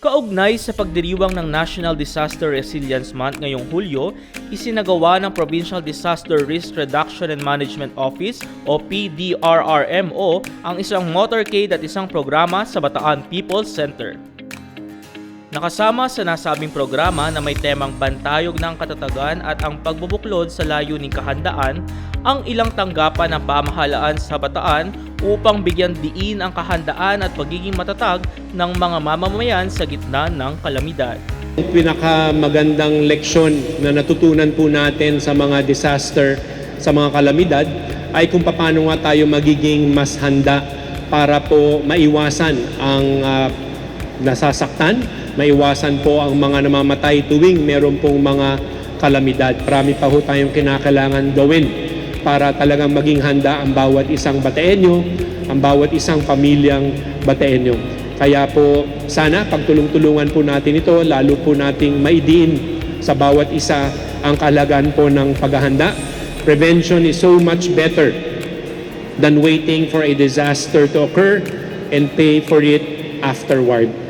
Kaugnay sa pagdiriwang ng National Disaster Resilience Month ngayong Hulyo, isinagawa ng Provincial Disaster Risk Reduction and Management Office o PDRRMO ang isang motorcade at isang programa sa Bataan People's Center. Nakasama sa nasabing programa na may temang bantayog ng katatagan at ang pagbubuklod sa layuning kahandaan ang ilang tanggapan ng pamahalaan sa Bataan upang bigyan diin ang kahandaan at pagiging matatag ng mga mamamayan sa gitna ng kalamidad. Ang pinakamagandang leksyon na natutunan po natin sa mga disaster, sa mga kalamidad, ay kung paano nga tayo magiging mas handa para po maiwasan ang nasasaktan, maiwasan po ang mga namamatay tuwing meron pong mga kalamidad. Marami pa po tayong kinakailangan gawin para talagang maging handa ang bawat isang Bataenyo, ang bawat isang pamilyang Bataenyo. Kaya po sana pagtulong-tulungan po natin ito, lalo po nating maidiin sa bawat isa ang kahalagahan po ng paghahanda. Prevention is so much better than waiting for a disaster to occur and pay for it afterward.